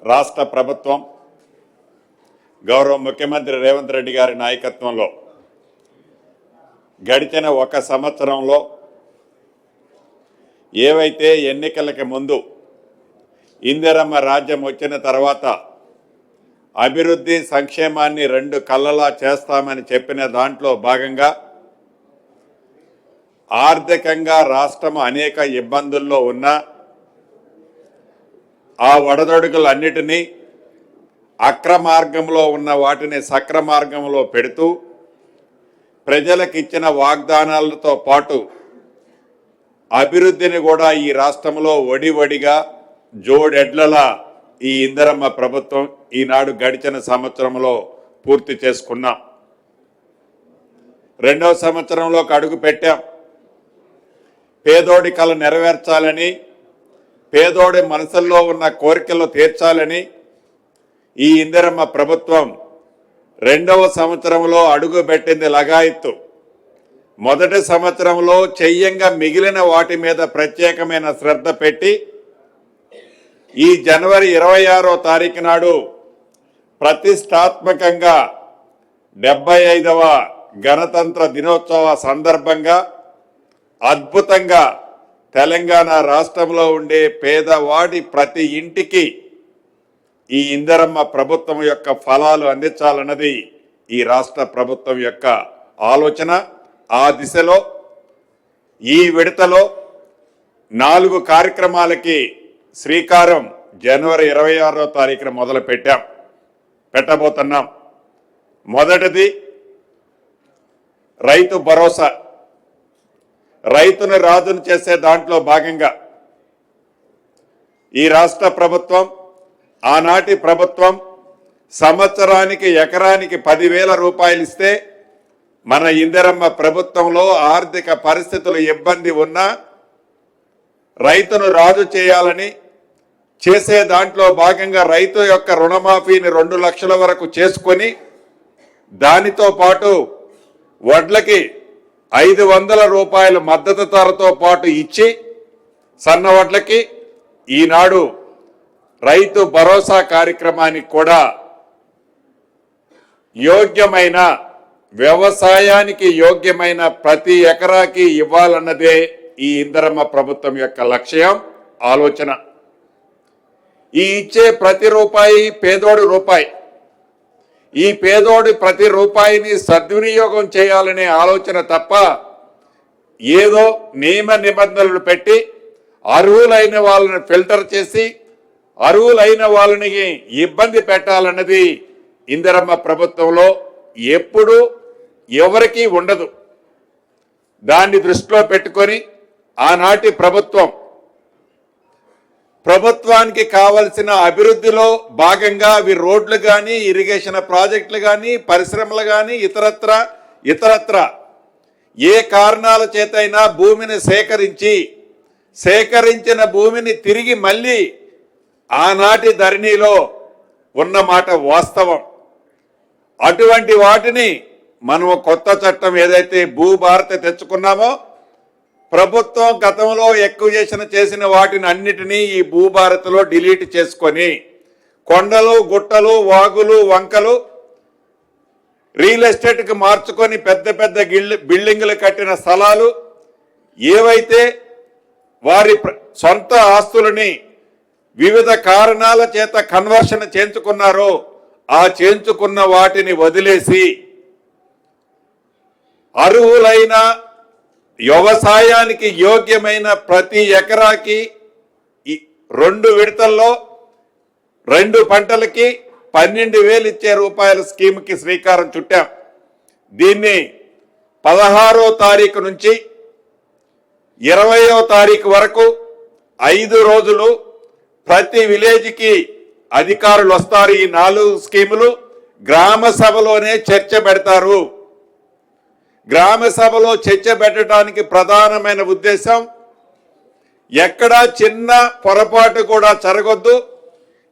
రాష్ట్ర ప్రభుత్వం గౌరవ ముఖ్యమంత్రి రేవంత్ రెడ్డి గారి నాయకత్వంలో గడిచిన ఒక సంవత్సరంలో ఏవైతే ఎన్నికలకు ముందు ఇందిరమ్మ రాజ్యం వచ్చిన తర్వాత అభివృద్ధి సంక్షేమాన్ని రెండు కళ్ళలా చేస్తామని చెప్పిన దాంట్లో భాగంగా ఆర్థికంగా రాష్ట్రం అనేక ఇబ్బందుల్లో ఉన్న ఆ ఒడదొడుగులన్నిటినీ అక్రమార్గంలో ఉన్న వాటిని సక్రమార్గంలో పెడుతూ ప్రజలకు ఇచ్చిన వాగ్దానాలతో పాటు అభివృద్ధిని కూడా ఈ రాష్ట్రంలో వడివడిగా జోడెడ్లలా ఈ ఇందిరమ్మ ప్రభుత్వం ఈనాడు గడిచిన సంవత్సరంలో పూర్తి చేసుకున్నాం. రెండవ సంవత్సరంలోకి అడుగు పెట్టాం. పేదోడి కల నెరవేర్చాలని, పేదోడి మనసుల్లో ఉన్న కోరికలు తీర్చాలని ఈ ఇందిరమ్మ ప్రభుత్వం రెండవ సంవత్సరంలో అడుగు పెట్టింది లగాయత్తు. మొదటి సంవత్సరంలో చెయ్యంగా మిగిలిన వాటి మీద ప్రత్యేకమైన శ్రద్ధ పెట్టి ఈ జనవరి 26వ తారీఖు నాడు ప్రతిష్టాత్మకంగా 75వ గణతంత్ర దినోత్సవ సందర్భంగా అద్భుతంగా తెలంగాణ రాష్ట్రంలో ఉండే పేదవాడి ప్రతి ఇంటికి ఈ ఇందిరమ్మ ప్రభుత్వం యొక్క ఫలాలు అందించాలన్నది ఈ రాష్ట్ర ప్రభుత్వం యొక్క ఆలోచన. ఆ దిశలో ఈ విడతలో 4 కార్యక్రమాలకి శ్రీకారం జనవరి 26వ తారీఖున పెట్టబోతున్నాం. మొదటిది రైతు భరోసా. రైతును రాజును చేసే దాంట్లో భాగంగా ఈ రాష్ట్ర ప్రభుత్వం, ఆనాటి ప్రభుత్వం సంవత్సరానికి ఎకరానికి 10,000 రూపాయలు ఇస్తే మన ఇందిరమ్మ ప్రభుత్వంలో ఆర్థిక పరిస్థితులు ఇబ్బంది ఉన్నా రైతును రాజు చేయాలని చేసే దాంట్లో భాగంగా రైతు యొక్క రుణమాఫీని 2 లక్షల వరకు చేసుకొని దానితో పాటు వడ్లకి 500 రూపాయల మద్దతు ధరతో పాటు ఇచ్చి సన్న వడ్లకి ఈనాడు రైతు భరోసా కార్యక్రమానికి కూడా యోగ్యమైన వ్యవసాయానికి యోగ్యమైన ప్రతి ఎకరాకి ఇవ్వాలన్నదే ఈ ఇందిరమ్మ ప్రభుత్వం యొక్క లక్ష్యం, ఆలోచన. ఈ ఇచ్చే ప్రతి రూపాయి పేదోడి రూపాయి. ఈ పేదోడి ప్రతి రూపాయిని సద్వినియోగం చేయాలనే ఆలోచన తప్ప ఏదో నియమ నిబంధనలు పెట్టి అర్హులైన వాళ్ళని ఫిల్టర్ చేసి అర్హులైన వాళ్ళని ఇబ్బంది పెట్టాలన్నది ఇందిరమ్మ ప్రభుత్వంలో ఎప్పుడూ ఎవరికీ ఉండదు. దాన్ని దృష్టిలో పెట్టుకొని ఆనాటి ప్రభుత్వానికి కావలసిన అభివృద్ధిలో భాగంగా అవి రోడ్లు కానీ, ఇరిగేషన్ ప్రాజెక్టులు కానీ, పరిశ్రమలు కానీ, ఇతరత్ర ఏ కారణాల చేతైనా భూమిని సేకరించిన భూమిని తిరిగి మళ్ళీ ఆనాటి ధరణిలో ఉన్నమాట వాస్తవం. అటువంటి వాటిని మనం కొత్త చట్టం ఏదైతే భూభారతి తెచ్చుకున్నామో, ప్రభుత్వం గతంలో ఎక్కువ చేసిన వాటిని అన్నిటినీ ఈ భూభారతిలో డిలీట్ చేసుకొని కొండలు, గుట్టలు, వాగులు, వంకలు రియల్ ఎస్టేట్కి మార్చుకొని పెద్ద పెద్ద బిల్డింగులు కట్టిన స్థలాలు ఏవైతే వారి సొంత ఆస్తులని వివిధ కారణాల చేత కన్వర్షన్ చేయించుకున్నారో ఆ చేయించుకున్న వాటిని వదిలేసి అర్హులైన వ్యవసాయానికి యోగ్యమైన ప్రతి ఎకరాకి 2 విడతల్లో 2 పంటలకి 12,000 ఇచ్చే రూపాయల స్కీమ్కి శ్రీకారం చుట్టాం. దీన్ని 16వ తారీఖు నుంచి 20వ తారీఖు వరకు 5 రోజులు ప్రతి విలేజ్కి అధికారులు వస్తారు. ఈ 4 స్కీములు గ్రామ సభలోనే చర్చ పెడతారు. గ్రామ సభలో చర్చ పెట్టడానికి ప్రధానమైన ఉద్దేశం ఎక్కడా చిన్న పొరపాటు కూడా జరగొద్దు.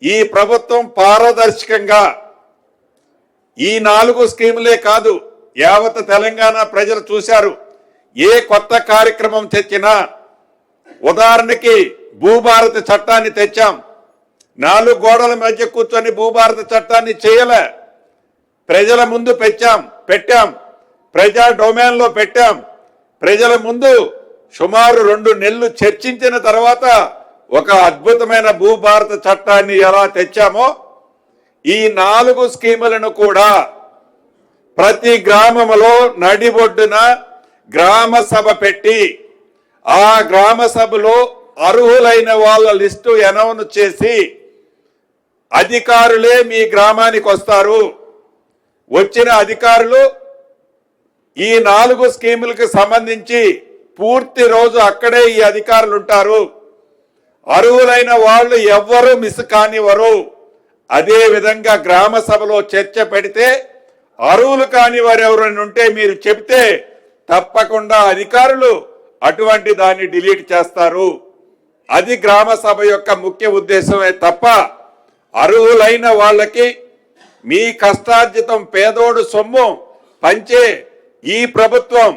ఈ ప్రభుత్వం పారదర్శకంగా ఈ 4 స్కీములే కాదు, యావత్ తెలంగాణ ప్రజలు చూశారు. ఏ కొత్త కార్యక్రమం తెచ్చినా, ఉదాహరణకి భూభారతి చట్టాన్ని తెచ్చాం. 4 గోడల మధ్య కూర్చొని భూభారత చట్టాన్ని చేయలే. ప్రజల ముందు పెట్టాం, ప్రజా డొమైన్లో పెట్టాం. ప్రజల ముందు సుమారు 2 నెలలు చర్చించిన తర్వాత ఒక అద్భుతమైన భూభారత చట్టాన్ని ఎలా తెచ్చామో ఈ 4 స్కీములను కూడా ప్రతి గ్రామంలో నడిబొడ్డున గ్రామ సభ పెట్టి ఆ గ్రామ సభలో అర్హులైన వాళ్ళ లిస్టు అనౌన్స్ చేసి అధికారులే మీ గ్రామానికి వస్తారు. వచ్చిన అధికారులు ఈ 4 స్కీములకు సంబంధించి పూర్తి రోజు అక్కడే ఈ అధికారులు ఉంటారు. అర్హులైన వాళ్ళు ఎవ్వరూ మిస్ కానివ్వరు. అదే విధంగా గ్రామ సభలో చర్చ పెడితే అర్హులు కాని వారు ఎవరైనా ఉంటే మీరు చెప్తే తప్పకుండా అధికారులు అటువంటి దాన్ని డిలీట్ చేస్తారు. అది గ్రామ సభ యొక్క ముఖ్య ఉద్దేశమే తప్ప అర్హులైన వాళ్ళకి మీ కష్టార్జితం పేదోడు సొమ్ము పంచే ఈ ప్రభుత్వం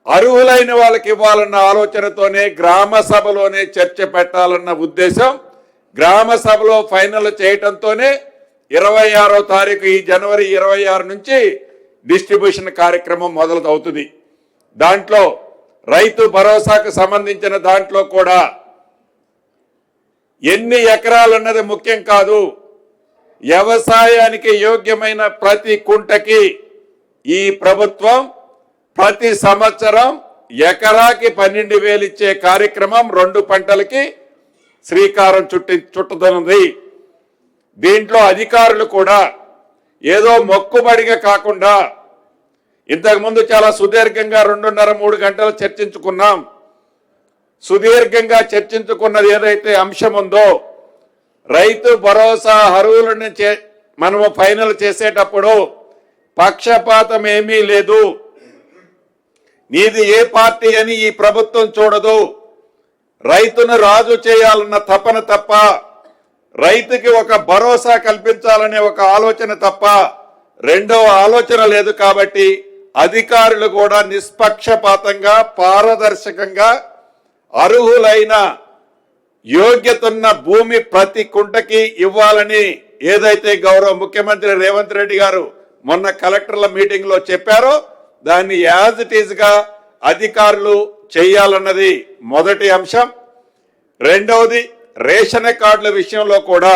అర్హులైన వాళ్ళకి ఇవ్వాలన్న ఆలోచనతోనే గ్రామ సభలోనే చర్చ పెట్టాలన్న ఉద్దేశం. గ్రామ సభలో ఫైనల్ చేయటంతోనే 26వ తారీఖు ఈ జనవరి 26 నుంచి డిస్ట్రిబ్యూషన్ కార్యక్రమం మొదలవుతుంది. దాంట్లో రైతు భరోసాకు సంబంధించిన దాంట్లో కూడా ఎన్ని ఎకరాలు అన్నది ముఖ్యం కాదు. వ్యవసాయానికి యోగ్యమైన ప్రతి కుంటకి ఈ ప్రభుత్వం ప్రతి సంవత్సరం ఎకరాకి 12,000 ఇచ్చే కార్యక్రమం 2 పంటలకి శ్రీకారం చుట్టుతున్నది. దీంట్లో అధికారులు కూడా ఏదో మొక్కుబడిగా కాకుండా ఇంతకుముందు చాలా సుదీర్ఘంగా 2.5-3 గంటలు చర్చించుకున్నాం. సుదీర్ఘంగా చర్చించుకున్నది ఏదైతే అంశం ఉందో రైతు భరోసా అర్హులను మనము ఫైనల్ చేసేటప్పుడు పక్షపాతం ఏమీ లేదు. నీది ఏ పార్టీ అని ఈ ప్రభుత్వం చూడదు. రైతును రాజు చేయాలన్న తపన తప్ప రైతుకి ఒక భరోసా కల్పించాలనే ఒక ఆలోచన తప్ప రెండవ ఆలోచన లేదు. కాబట్టి అధికారులు కూడా నిష్పక్షపాతంగా పారదర్శకంగా అర్హులైన యోగ్యతున్న భూమి ప్రతి కుంటకి ఇవ్వాలని ఏదైతే గౌరవ ముఖ్యమంత్రి రేవంత్ రెడ్డి గారు మొన్న కలెక్టర్ల మీటింగ్ లో చెప్పారో దాన్ని యాజ్ ఇట్ ఈజ్ గా అధికారులు చేయాలన్నది మొదటి అంశం. రెండవది రేషన్ కార్డుల విషయంలో కూడా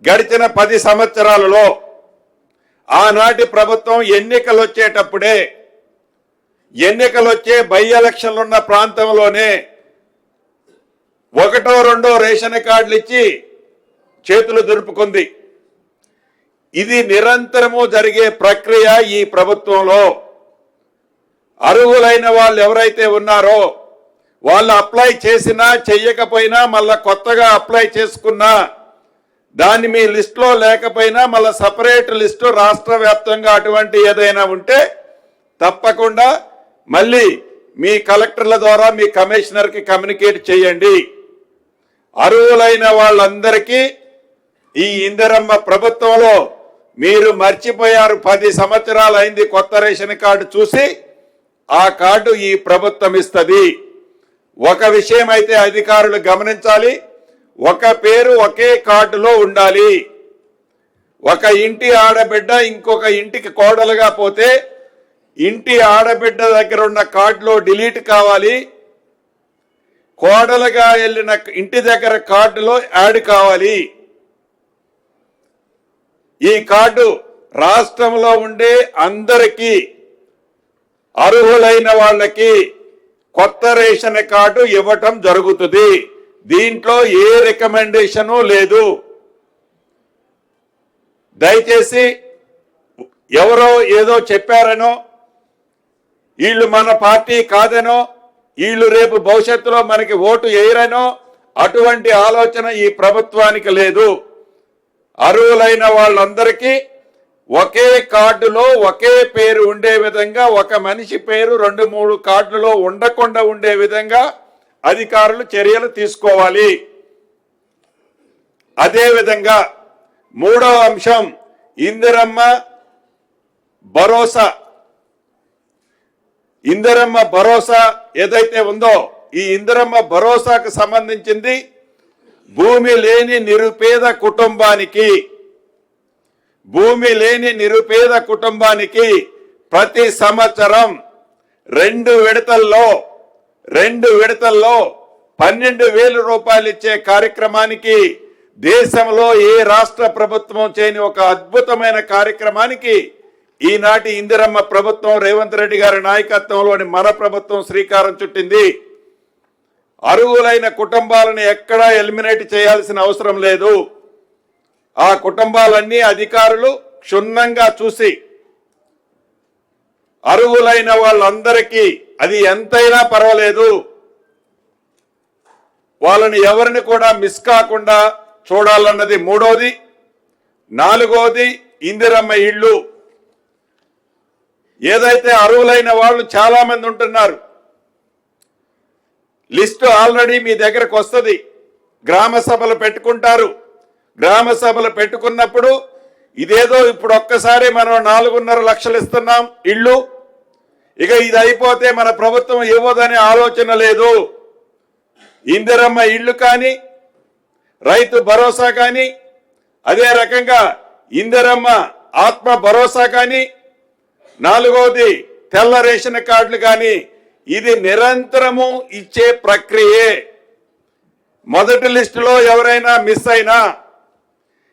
గడిచిన 10 సంవత్సరాలలో ఆనాటి ప్రభుత్వం ఎన్నికలు వచ్చేటప్పుడే ఎన్నికలు వచ్చే బై ఎలక్షన్లు ఉన్న ప్రాంతంలోనే 1-2 రేషన్ కార్డులు ఇచ్చి చేతులు దులుపుకుంది. ఇది నిరంతరము జరిగే ప్రక్రియ. ఈ ప్రభుత్వంలో అర్హులైన వాళ్ళు ఎవరైతే ఉన్నారో వాళ్ళు అప్లై చేసినా చెయ్యకపోయినా మళ్ళా కొత్తగా అప్లై చేసుకున్నా దాన్ని మీ లిస్టులో లేకపోయినా మళ్ళీ సపరేట్ లిస్టు రాష్ట్ర వ్యాప్తంగా అటువంటి ఏదైనా ఉంటే తప్పకుండా మళ్ళీ మీ కలెక్టర్ల ద్వారా మీ కమిషనర్కి కమ్యూనికేట్ చేయండి. అర్హులైన వాళ్ళందరికీ ఈ ఇందిరమ్మ ప్రభుత్వంలో మీరు మర్చిపోయారు. 10 సంవత్సరాలు అయింది కొత్త రేషన్ కార్డు చూసి. ఆ కార్డు ఈ ప్రభుత్వం ఇస్తుంది. ఒక విషయం అయితే అధికారులు గమనించాలి, ఒక పేరు ఒకే కార్డులో ఉండాలి. ఒక ఇంటి ఆడబిడ్డ ఇంకొక ఇంటికి కోడలుగా పోతే ఇంటి ఆడబిడ్డ దగ్గర ఉన్న కార్డులో డిలీట్ కావాలి, కోడలుగా వెళ్ళిన ఇంటి దగ్గర కార్డులో యాడ్ కావాలి. ఈ కార్డు రాష్ట్రంలో ఉండే అందరికీ అర్హులైన వాళ్ళకి కొత్త రేషన్ కార్డు ఇవ్వటం జరుగుతుంది. దీంట్లో ఏ రికమెండేషను లేదు. దయచేసి ఎవరో ఏదో చెప్పారనో వీళ్ళు మన పార్టీ కాదనో వీళ్ళు రేపు భవిష్యత్తులో మనకి ఓటు వేయరనో అటువంటి ఆలోచన ఈ ప్రభుత్వానికి లేదు. అర్హులైన వాళ్ళందరికీ ఒకే కార్డులో ఒకే పేరు ఉండే విధంగా, ఒక మనిషి పేరు 2-3 కార్డులలో ఉండకుండా ఉండే విధంగా అధికారులు చర్యలు తీసుకోవాలి. అదేవిధంగా మూడవ అంశం ఇందిరమ్మ భరోసా. ఇందిరమ్మ భరోసా ఏదైతే ఉందో ఈ ఇందిరమ్మ భరోసాకు సంబంధించింది భూమి లేని నిరుపేద కుటుంబానికి ప్రతి సంవత్సరం 2 విడతల్లో 12,000 రూపాయలు ఇచ్చే కార్యక్రమానికి, దేశంలో ఏ రాష్ట్ర ప్రభుత్వం చేయని ఒక అద్భుతమైన కార్యక్రమానికి ఈనాటి ఇందిరమ్మ ప్రభుత్వం, రేవంత్ రెడ్డి గారి నాయకత్వంలోని మన ప్రభుత్వం శ్రీకారం చుట్టింది. అర్హులైన కుటుంబాలను ఎక్కడా ఎలిమినేట్ చేయాల్సిన అవసరం లేదు. ఆ కుటుంబాలన్నీ అధికారులు క్షుణ్ణంగా చూసి అర్హులైన వాళ్ళందరికీ అది ఎంతైనా పర్వాలేదు, వాళ్ళని ఎవరిని కూడా మిస్ కాకుండా చూడాలన్నది 3వది. 4వది ఇందిరమ్మ ఇళ్ళు. ఏదైతే అర్హులైన వాళ్ళు చాలా మంది ఉంటున్నారు, లిస్టు ఆల్రెడీ మీ దగ్గరకు వస్తుంది. గ్రామ సభలు పెట్టుకుంటారు. గ్రామ సభలు పెట్టుకున్నప్పుడు ఇదేదో ఇప్పుడు ఒక్కసారి మనం 4.5 లక్షలు ఇస్తున్నాం ఇళ్ళు, ఇక ఇది అయిపోతే మన ప్రభుత్వం ఇవ్వదనే ఆలోచన లేదు. ఇందిరమ్మ ఇళ్ళు కానీ, రైతు భరోసా కానీ, అదే రకంగా ఇందిరమ్మ ఆత్మ భరోసా కానీ, 4వది తెల్ల రేషన్ కార్డులు కానీ, ఇది నిరంతరము ఇచ్చే ప్రక్రియే. మొదటి లిస్టులో ఎవరైనా మిస్ అయినా,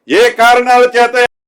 ఏ కారణాల చేత